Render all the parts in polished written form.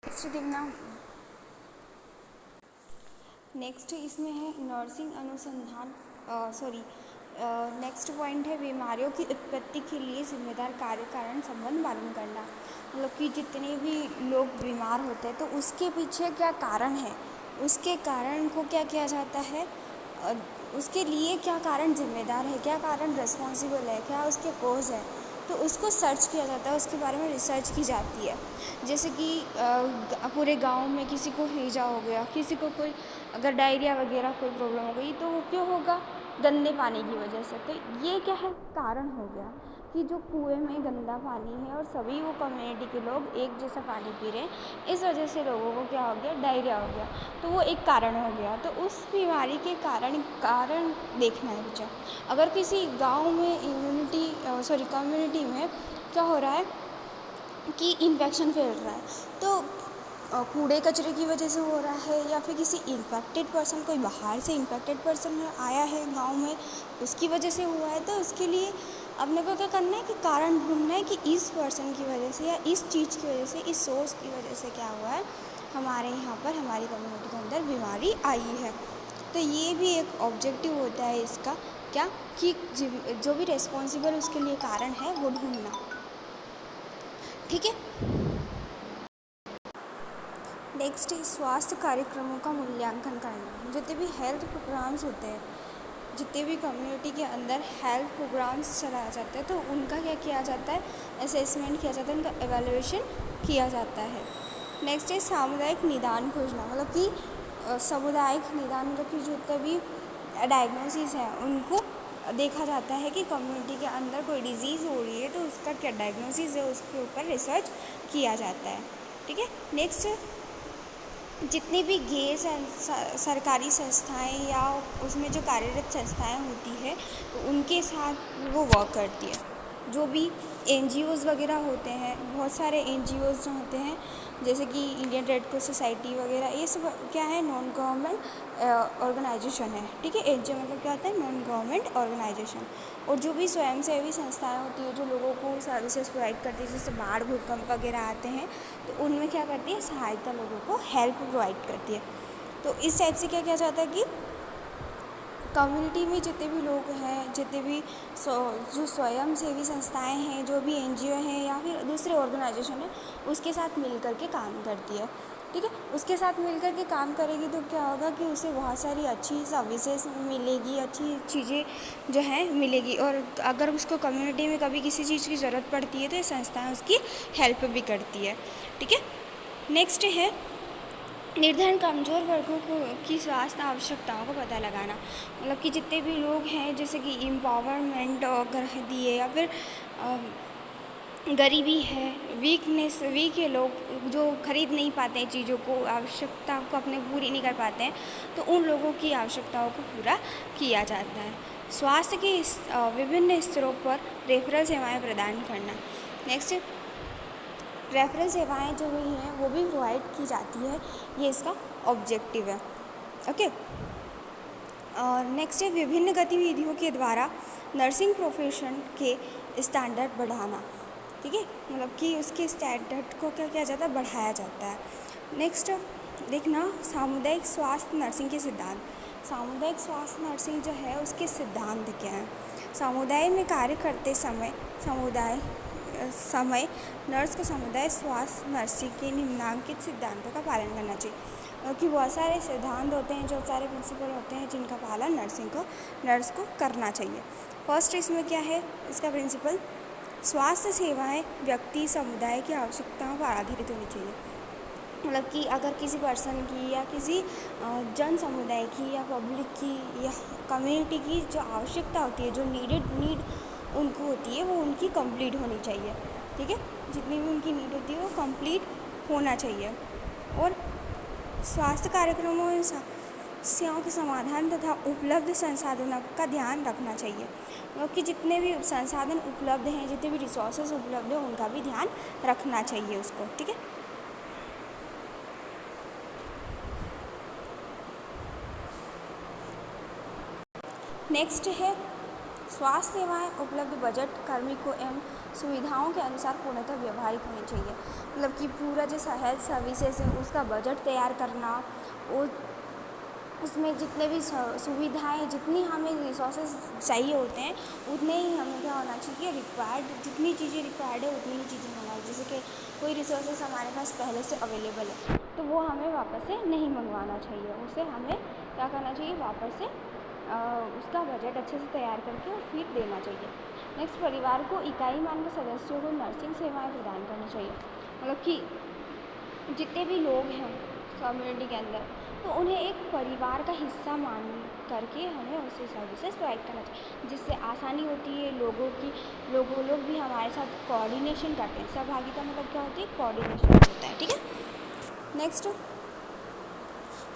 Next देखना, next इसमें है नर्सिंग अनुसंधान, नेक्स्ट पॉइंट है बीमारियों की उत्पत्ति के लिए जिम्मेदार कार्य कारण संबंध मालूम करना। मतलब कि जितने भी लोग बीमार होते हैं तो उसके पीछे क्या कारण है, उसके कारण को क्या किया जाता है, उसके लिए क्या कारण जिम्मेदार है, क्या कारण रिस्पॉन्सिबल है, क्या उसके कोज है, तो उसको सर्च किया जाता है, उसके बारे में रिसर्च की जाती है। जैसे कि पूरे गांव में किसी को हैजा हो गया, किसी को कोई अगर डायरिया वगैरह कोई प्रॉब्लम हो गई तो वो क्यों होगा, गंदे पानी की वजह से। तो ये क्या है, कारण हो गया कि जो कुएं में गंदा पानी है और सभी वो कम्युनिटी के लोग एक जैसा पानी पी रहे हैं, इस वजह से लोगों को क्या हो गया, डायरिया हो गया। तो वो एक कारण हो गया। तो उस बीमारी के कारण देखना है बच्चा। अगर किसी गांव में कम्युनिटी में क्या हो रहा है कि इन्फेक्शन फैल रहा है, तो कूड़े कचरे की वजह से हो रहा है या फिर किसी इन्फेक्टेड पर्सन, कोई बाहर से इन्फेक्टेड पर्सन आया है गांव में, उसकी वजह से हुआ है, तो उसके लिए अपने को क्या करना है कि कारण ढूंढना है कि इस पर्सन की वजह से या इस चीज़ की वजह से, इस सोर्स की वजह से क्या हुआ है, हमारे यहाँ पर हमारी कम्युनिटी के अंदर बीमारी आई है। तो ये भी एक ऑब्जेक्टिव होता है इसका, क्या कि जो भी रिस्पॉन्सिबल उसके लिए कारण है वो ढूंढना। ठीक है। नेक्स्ट स्वास्थ्य कार्यक्रमों का मूल्यांकन करना। जितने भी हेल्थ प्रोग्राम्स होते हैं, जितने भी कम्युनिटी के अंदर हेल्थ प्रोग्राम्स चलाया जाता है, तो उनका क्या किया जाता है, असेसमेंट किया जाता है, उनका एवेल्युएशन किया जाता है। नेक्स्ट है सामुदायिक निदान खोजना। मतलब कि सामुदायिक निदान मतलब कि जितने भी डायग्नोसिस हैं उनको देखा जाता है कि कम्युनिटी के अंदर कोई डिज़ीज़ हो रही है तो उसका क्या डायग्नोसिस है, उसके ऊपर रिसर्च किया जाता है। ठीक है। नेक्स्ट, जितनी भी गैर सरकारी संस्थाएं या उसमें जो कार्यरत संस्थाएं होती है तो उनके साथ वो वर्क करती है। जो भी एनजीओज़ वगैरह होते हैं, बहुत सारे एनजीओज़ जो होते हैं जैसे कि इंडियन रेड क्रॉस सोसाइटी वगैरह, ये सब क्या है, नॉन गवर्नमेंट ऑर्गेनाइजेशन है। ठीक है। एनजीओ मतलब क्या होता है, नॉन गवर्नमेंट ऑर्गेनाइजेशन। और जो भी स्वयंसेवी संस्थाएं होती है जो लोगों को सर्विसेज प्रोवाइड करती है, जैसे बाढ़ भूकंप वगैरह आते हैं तो उनमें क्या करती है, सहायता लोगों को हेल्प प्रोवाइड करती है। तो इस टाइप से क्या किया जाता है कि कम्युनिटी में जितने भी लोग हैं, जितने भी जो स्वयं सेवी संस्थाएं हैं, जो भी एनजीओ हैं या फिर दूसरे ऑर्गेनाइजेशन है, उसके साथ मिल कर के काम करती है। ठीक है। उसके साथ मिल कर के काम करेगी तो क्या होगा कि उसे बहुत सारी अच्छी सर्विसेज मिलेगी, अच्छी चीज़ें जो हैं मिलेगी। और अगर उसको कम्युनिटी में कभी किसी चीज़ की ज़रूरत पड़ती है तो ये संस्थाएं उसकी हेल्प भी करती है। ठीक है। नेक्स्ट है निर्धन कमज़ोर वर्गों को की स्वास्थ्य आवश्यकताओं को पता लगाना। मतलब कि जितने भी लोग हैं, जैसे कि एम्पावरमेंट अगर दिए या फिर गरीबी है, वीक है, लोग जो खरीद नहीं पाते हैं चीज़ों को, आवश्यकता को अपने पूरी नहीं कर पाते हैं, तो उन लोगों की आवश्यकताओं को पूरा किया जाता है। स्वास्थ्य के विभिन्न स्तरों पर रेफरल सेवाएं प्रदान करना। नेक्स्ट, रेफरल सेवाएं जो हुई हैं वो भी प्रोवाइड की जाती है, ये इसका ऑब्जेक्टिव है। ओके। और नेक्स्ट है विभिन्न गतिविधियों के द्वारा नर्सिंग प्रोफेशन के स्टैंडर्ड बढ़ाना। ठीक है। मतलब कि उसके स्टैंडर्ड को क्या किया जाता है, बढ़ाया जाता है। नेक्स्ट देखना, सामुदायिक स्वास्थ्य नर्सिंग के सिद्धांत। सामुदायिक स्वास्थ्य नर्सिंग जो है उसके सिद्धांत क्या हैं। समुदाय में कार्य करते समय नर्स को समुदाय स्वास्थ्य नर्सिंग के निम्नलिखित सिद्धांतों का पालन करना चाहिए। कि बहुत सारे सिद्धांत होते हैं, जो सारे प्रिंसिपल होते हैं जिनका पालन नर्स को करना चाहिए। फर्स्ट इसमें क्या है, इसका प्रिंसिपल, स्वास्थ्य सेवाएं व्यक्ति समुदाय की आवश्यकताओं पर आधारित होनी चाहिए। मतलब कि अगर किसी पर्सन की या किसी जन समुदाय की या पब्लिक की या कम्युनिटी की जो आवश्यकता होती है, जो नीड उनको होती है, वो उनकी कंप्लीट होनी चाहिए। ठीक है। जितनी भी उनकी नीड होती है वो कंप्लीट होना चाहिए। और स्वास्थ्य कार्यक्रमों में समस्याओं के समाधान तथा उपलब्ध संसाधनों का ध्यान रखना चाहिए। क्योंकि जितने भी संसाधन उपलब्ध हैं, जितने भी रिसोर्सेज उपलब्ध हैं, उनका भी ध्यान रखना चाहिए उसको। ठीक है। नेक्स्ट है स्वास्थ्य सेवाएं उपलब्ध बजट कार्मिकों एवं सुविधाओं के अनुसार पूर्णतः व्यवहारिक होनी चाहिए। मतलब कि पूरा जैसा हेल्थ सर्विसेज है उसका बजट तैयार करना, और उसमें जितने भी सुविधाएं, जितनी हमें रिसोर्सेज चाहिए होते हैं उतने ही हमें क्या होना चाहिए, रिक्वायर्ड, जितनी चीज़ें रिक्वायर्ड है उतनी ही चीज़ें होना चाहिए। जैसे कि कोई रिसोर्सेज हमारे पास पहले से अवेलेबल है तो वो हमें वापस से नहीं मंगवाना चाहिए, उसे हमें क्या करना चाहिए, वापस से उसका बजट अच्छे से तैयार करके और फिर देना चाहिए। नेक्स्ट, परिवार को इकाई मानकर सदस्यों को नर्सिंग सेवाएं प्रदान करनी चाहिए। मतलब कि जितने भी लोग हैं कम्युनिटी के अंदर, तो उन्हें एक परिवार का हिस्सा मान करके हमें उसे सर्विसेज प्रोवाइड करना चाहिए, जिससे आसानी होती है लोग भी हमारे साथ कोऑर्डिनेशन करते हैं। सहभागिता मतलब क्या होती है, कोऑर्डिनेशन होता है। ठीक है। नेक्स्ट,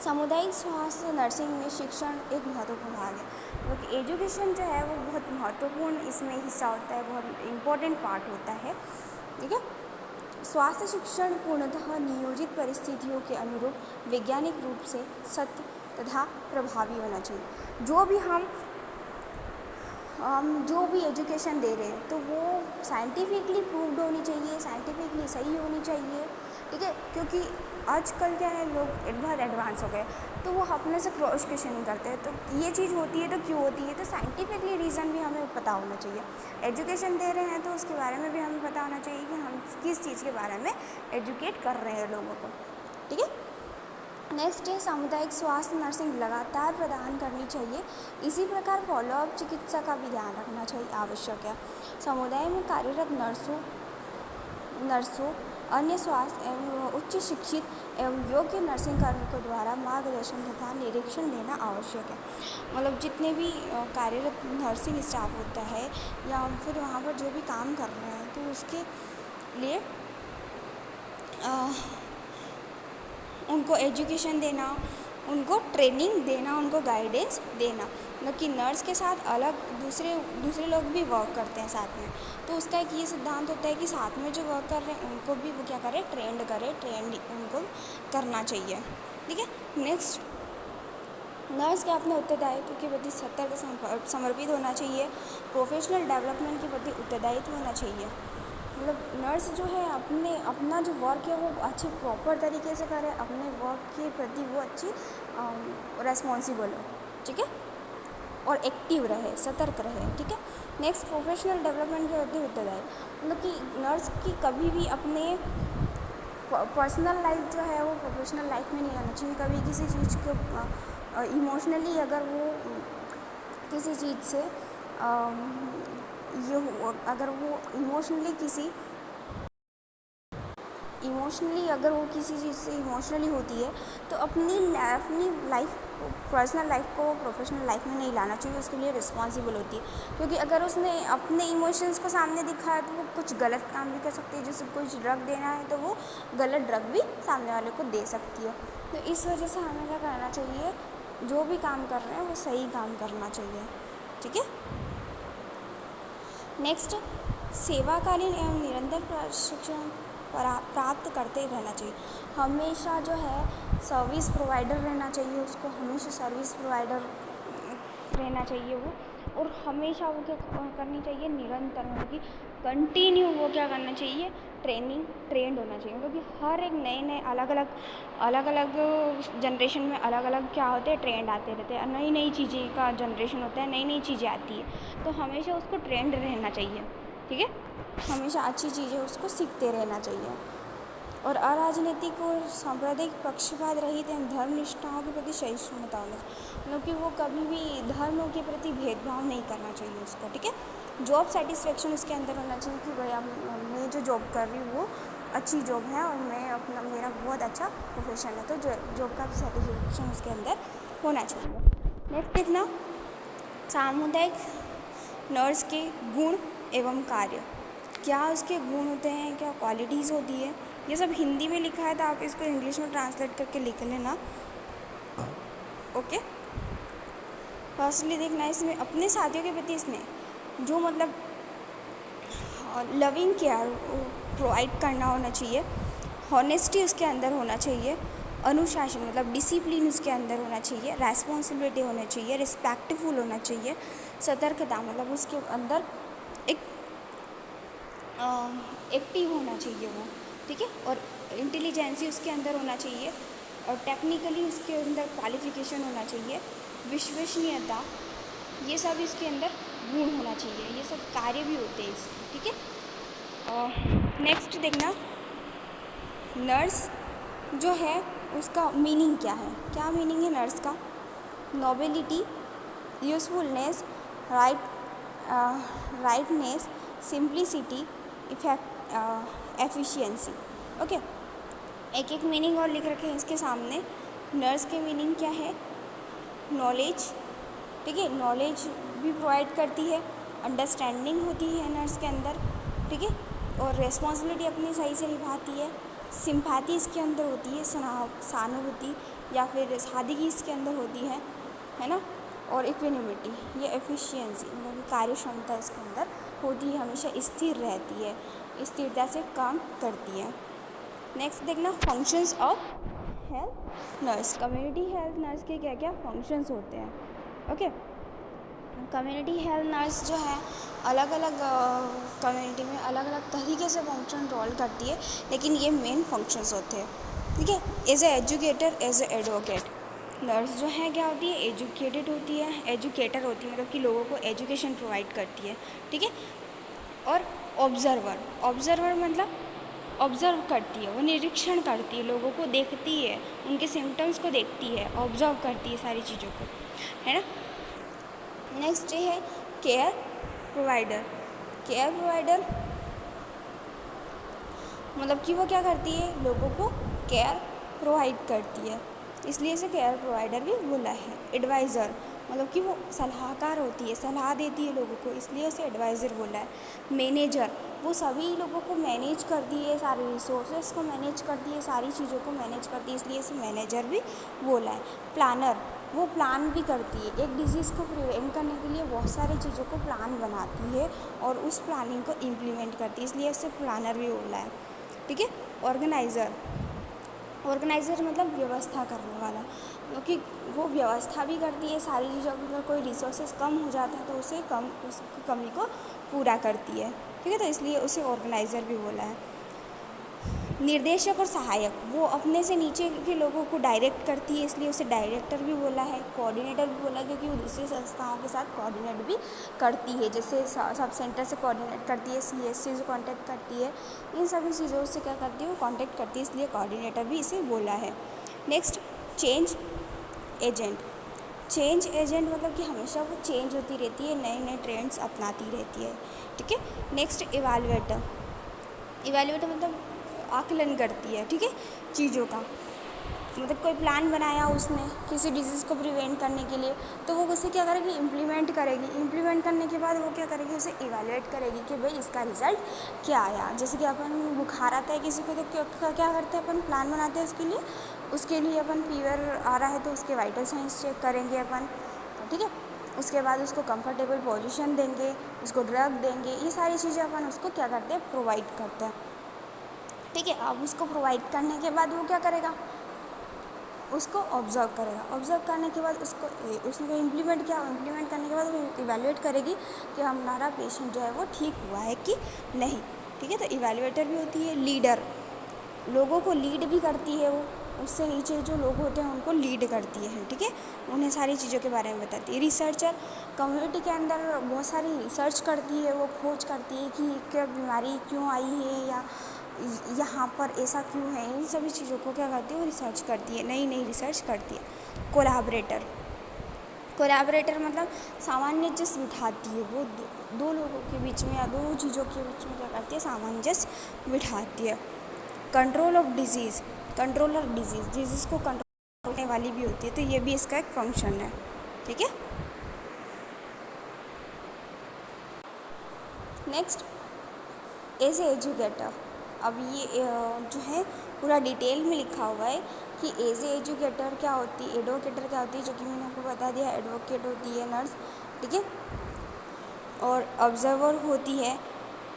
सामुदायिक स्वास्थ्य नर्सिंग में शिक्षण एक महत्वपूर्ण भाग है, क्योंकि एजुकेशन जो है वो बहुत महत्वपूर्ण इसमें हिस्सा होता है, बहुत इम्पोर्टेंट पार्ट होता है। ठीक है। स्वास्थ्य शिक्षण पूर्णतः नियोजित परिस्थितियों के अनुरूप वैज्ञानिक रूप से सत्य तथा प्रभावी होना चाहिए। जो भी एजुकेशन दे रहे हैं तो वो साइंटिफिकली प्रूव्ड होनी चाहिए, साइंटिफिकली सही होनी चाहिए। ठीक है। क्योंकि आजकल क्या है, लोग बहुत एडवांस हो गए तो वो अपने से क्रॉस क्वेश्चनिंग करते हैं, तो ये चीज़ होती है तो क्यों होती है, तो साइंटिफिकली रीज़न भी हमें पता होना चाहिए। एजुकेशन दे रहे हैं तो उसके बारे में भी हमें पता होना चाहिए कि हम किस चीज़ के बारे में एजुकेट कर रहे हैं लोगों को। ठीक है। नेक्स्ट है, सामुदायिक स्वास्थ्य नर्सिंग लगातार प्रदान करनी चाहिए। इसी प्रकार फॉलोअप चिकित्सा का भी ध्यान रखना चाहिए, आवश्यक है। समुदाय में कार्यरत नर्सों अन्य स्वास्थ्य एवं उच्च शिक्षित एवं योग्य नर्सिंग कार्मिकों द्वारा मार्गदर्शन तथा निरीक्षण देना आवश्यक है। मतलब जितने भी कार्यरत नर्सिंग स्टाफ होता है या फिर वहाँ पर जो भी काम कर रहे हैं तो उसके लिए उनको एजुकेशन देना, उनको ट्रेनिंग देना, उनको गाइडेंस देना। मतलब कि नर्स के साथ अलग दूसरे लोग भी वर्क करते हैं साथ में, तो उसका एक ये सिद्धांत होता है कि साथ में जो वर्क कर रहे हैं उनको भी वो क्या करें, ट्रेंड उनको करना चाहिए। ठीक है। नेक्स्ट, नर्स के अपने उत्तरदायित्व के प्रति सतर्क समर्पित होना चाहिए। प्रोफेशनल डेवलपमेंट के प्रति उत्तरदायित्व होना चाहिए। मतलब नर्स जो है अपना जो वर्क है वो अच्छे प्रॉपर तरीके से करे, अपने वर्क के प्रति वो अच्छी रेस्पॉन्सिबल हो। ठीक है। और एक्टिव रहे, सतर्क रहे। ठीक है। नेक्स्ट, प्रोफेशनल डेवलपमेंट के प्रति उत्तरदायित्व। मतलब कि नर्स की कभी भी अपने पर्सनल लाइफ जो है वो प्रोफेशनल लाइफ में नहीं आना चाहिए। कभी किसी चीज़ को इमोशनली अगर वो किसी चीज़ से अगर वो इमोशनली अगर वो किसी चीज़ से इमोशनली होती है तो अपनी लाइफ, पर्सनल लाइफ को प्रोफेशनल लाइफ में नहीं लाना चाहिए, उसके लिए रिस्पॉन्सिबल होती है। क्योंकि अगर उसने अपने इमोशंस को सामने दिखाया तो वो कुछ गलत काम भी कर सकती है। जैसे कुछ ड्रग देना है तो वो गलत ड्रग भी सामने वाले को दे सकती है। तो इस वजह से हमें क्या करना चाहिए, जो भी काम कर रहे हैं वो सही काम करना चाहिए। ठीक है। नेक्स्ट, सेवाकालीन एवं निरंतर प्रशिक्षण प्राप्त करते रहना चाहिए। हमेशा जो है सर्विस प्रोवाइडर रहना चाहिए, उसको हमेशा सर्विस प्रोवाइडर रहना चाहिए वो, और हमेशा वो क्या करनी चाहिए, निरंतर, मतलब कि कंटिन्यू वो क्या करना चाहिए, ट्रेंड होना चाहिए। क्योंकि हर एक नए अलग अलग जनरेशन में अलग अलग क्या होते हैं, ट्रेंड आते रहते हैं, नई नई चीज़ें का जनरेशन होता है, नई नई चीज़ें आती है, तो हमेशा उसको ट्रेंड रहना चाहिए। ठीक है। हमेशा अच्छी चीज़ें उसको सीखते रहना चाहिए। और अराजनीतिक और सांप्रदायिक पक्षपात रहित एवं धर्मनिष्ठाओं के प्रति सहिष्णुता होना चाहिए। मतलब कि वो कभी भी धर्मों के प्रति भेदभाव नहीं करना चाहिए उसको। ठीक है। जॉब सेटिस्फेक्शन उसके अंदर होना चाहिए कि भैया मैं जो जॉब कर रही हूँ वो अच्छी जॉब है और मैं मेरा बहुत अच्छा प्रोफेशन है, तो जॉब का सेटिस्फेक्शन उसके अंदर होना चाहिए। नेक्स्ट देखना, सामुदायिक नर्स के गुण एवं कार्य। क्या उसके गुण होते हैं, क्या क्वालिटीज़ होती है, ये सब हिंदी में लिखा है तो आप इसको इंग्लिश में ट्रांसलेट करके लिख लेना। ओके। फर्स्टली देखना, इसमें अपने साथियों के प्रति इसमें जो मतलब लविंग केयर प्रोवाइड करना होना चाहिए। हॉनेस्टी उसके अंदर होना चाहिए। अनुशासन मतलब डिसिप्लिन उसके अंदर होना चाहिए, रेस्पॉन्सिबिलिटी होना चाहिए, रिस्पेक्टफुल होना चाहिए, सतर्कता मतलब उसके अंदर एक एक्टिव होना चाहिए वो, ठीक है, और इंटेलिजेंसी उसके अंदर होना चाहिए, और टेक्निकली उसके अंदर क्वालिफिकेशन होना चाहिए, विश्वसनीयता, ये सब इसके अंदर गुण होना चाहिए, ये सब कार्य भी होते हैं इसके, ठीक है। और नेक्स्ट देखना, नर्स जो है उसका मीनिंग क्या है, क्या मीनिंग है नर्स का? Nobility, usefulness, rightness, simplicity, efficiency. Okay, एक एक मीनिंग और लिख रखे हैं इसके सामने। नर्स के मीनिंग क्या है? नॉलेज, ठीक है, नॉलेज भी प्रोवाइड करती है, अंडरस्टैंडिंग होती है नर्स के अंदर, ठीक है, और रिस्पॉन्सिबिलिटी अपनी सही से निभाती है, सिंपैथी इसके अंदर होती है, सहानुभूति या फिर सादगी इसके अंदर होती है ना, और इक्विनिमिटी, ये एफिशिएंसी मतलब कार्य क्षमता इसके अंदर होती है, हमेशा स्थिर रहती है, स्थिरता से काम करती है। नेक्स्ट देखना, functions of health nurse. Community health nurse के क्या क्या फंक्शंस होते हैं? ओके, कम्युनिटी हेल्थ नर्स जो है अलग अलग कम्युनिटी में अलग अलग तरीके से फंक्शन रोल करती है, लेकिन ये मेन फंक्शंस होते हैं, ठीक है। As a educator, as a advocate, nurse जो है क्या होती है? एजुकेटेड होती है, एजुकेटर होती है, मतलब कि लोगों को एजुकेशन प्रोवाइड करती है, ठीक है। और ऑब्जर्वर, ऑब्जर्वर मतलब ऑब्ज़र्व करती है, वो निरीक्षण करती है, लोगों को देखती है, उनके सिम्टम्स को देखती है, ऑब्ज़र्व करती है सारी चीज़ों को, है ना। नेक्स्ट ये है केयर प्रोवाइडर। केयर प्रोवाइडर मतलब कि वो क्या करती है? लोगों को केयर प्रोवाइड करती है, इसलिए इसे केयर प्रोवाइडर भी बोला है। एडवाइज़र मतलब कि वो सलाहकार होती है, सलाह देती है लोगों को, इसलिए उसे एडवाइज़र बोला है। मैनेजर, वो सभी लोगों को मैनेज करती है, सारे रिसोर्सेज को मैनेज करती है, सारी चीज़ों को मैनेज करती है, इसलिए इसे मैनेजर भी बोला है। प्लानर, वो प्लान भी करती है, एक डिजीज़ को प्रिवेंट करने के लिए बहुत सारी चीज़ों को प्लान बनाती है और उस प्लानिंग को इम्प्लीमेंट करती है, इसलिए इसे प्लानर भी बोला है, ठीक है। ऑर्गेनाइज़र, ऑर्गेनाइज़र मतलब व्यवस्था करने वाला, क्योंकि वो व्यवस्था भी करती है सारी चीज़ों की, अगर कोई रिसोर्सेज कम हो जाते हैं तो उसकी कमी को पूरा करती है, ठीक है, तो इसलिए उसे ऑर्गेनाइज़र भी बोला है। निर्देशक और सहायक, वो अपने से नीचे के लोगों को डायरेक्ट करती है, इसलिए उसे डायरेक्टर भी बोला है। कोऑर्डिनेटर भी बोला क्योंकि वो दूसरी संस्थाओं के साथ कोऑर्डिनेट भी करती है, जैसे सब सेंटर से कोऑर्डिनेट करती है, सीएससी से कॉन्टैक्ट करती है, इन सभी चीज़ों से क्या करती है? वो कॉन्टैक्ट करती है, इसलिए कोऑर्डिनेटर भी इसे बोला है। Next, change agent. Change agent मतलब कि हमेशा वो चेंज होती रहती है, नए नए ट्रेंड्स अपनाती रहती है, ठीक है। Next, evaluator. इवैल्यूएटर मतलब आकलन करती है, ठीक है, चीज़ों का, मतलब कोई प्लान बनाया उसने किसी डिजीज़ को प्रिवेंट करने के लिए, तो वो उसे क्या करेगी? इम्प्लीमेंट करेगी, इम्प्लीमेंट करने के बाद वो क्या करेगी? उसे इवैल्यूएट करेगी कि भाई इसका रिज़ल्ट क्या आया। जैसे कि अपन बुखार आता है किसी को, तो क्या करते हैं? अपन प्लान बनाते हैं उसके लिए अपन फीवर आ रहा है तो उसके वाइटल साइंस चेक करेंगे अपन, ठीक है, उसके बाद उसको कंफर्टेबल पोजीशन देंगे, उसको ड्रग देंगे, ये सारी चीज़ें अपन उसको क्या करते हैं? प्रोवाइड करते हैं, ठीक है। अब उसको प्रोवाइड करने के बाद वो क्या करेगा? उसको ऑब्ज़र्व करेगा, ऑब्ज़र्व करने के बाद उसको इम्प्लीमेंट करने के बाद वो इवैल्यूएट करेगी कि हमारा पेशेंट जो है वो ठीक हुआ है कि नहीं, ठीक है। तो इवैल्यूएटर भी होती है। लीडर, लोगों को लीड भी करती है, वो उससे नीचे जो लोग होते हैं उनको लीड करती है, ठीक है, उन्हें सारी चीज़ों के बारे में बताती है। रिसर्चर, कम्युनिटी के अंदर बहुत सारी रिसर्च करती है, वो खोज करती है कि क्या बीमारी क्यों आई है या यहाँ पर ऐसा क्यों है, इन सभी चीज़ों को क्या करती है? वो रिसर्च करती है, नई नई रिसर्च करती है। कोलैबोरेटर, कोलैबोरेटर मतलब सामंजस्य बिठाती है, वो दो लोगों के बीच में या दो चीज़ों के बीच में क्या करती है? सामंजस्य बिठाती है। Control of disease, control of disease को कंट्रोल करने वाली भी होती है, तो ये भी इसका एक फंक्शन है, ठीक है। Next, as a educator. अब ये जो है पूरा डिटेल में लिखा हुआ है कि एज ए एजुकेटर क्या होती है, एडवोकेटर क्या होती है, जो कि मैंने आपको बता दिया, एडवोकेट होती है नर्स, ठीक है, और ऑब्जर्वर होती है,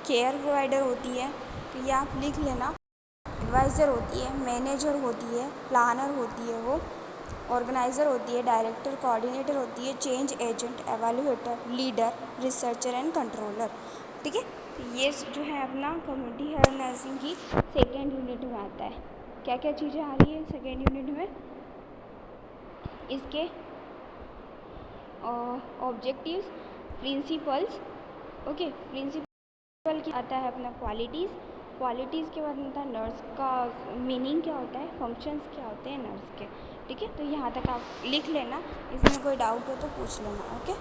केयर प्रोवाइडर होती है, तो ये आप लिख लेना। एडवाइज़र होती है, मैनेजर होती है, प्लानर होती है, वो ऑर्गेनाइज़र होती है, डायरेक्टर, कोऑर्डिनेटर होती है, change agent, evaluator, leader, researcher and controller. ठीक है, तो ये जो है अपना कम्युनिटी हेल्थ नर्सिंग की सेकेंड यूनिट में आता है। क्या क्या चीज़ें आ रही है सेकेंड यूनिट में? इसके ऑब्जेक्टिव्स, प्रिंसिपल्स, ओके, प्रिंसिपल की आता है अपना क्वालिटीज़ के बाद आता है नर्स का मीनिंग क्या होता है, फंक्शंस क्या होते हैं नर्स के। ठीक है, तो यहाँ तक आप लिख लेना, इसमें कोई डाउट हो तो पूछ लेना। ओके।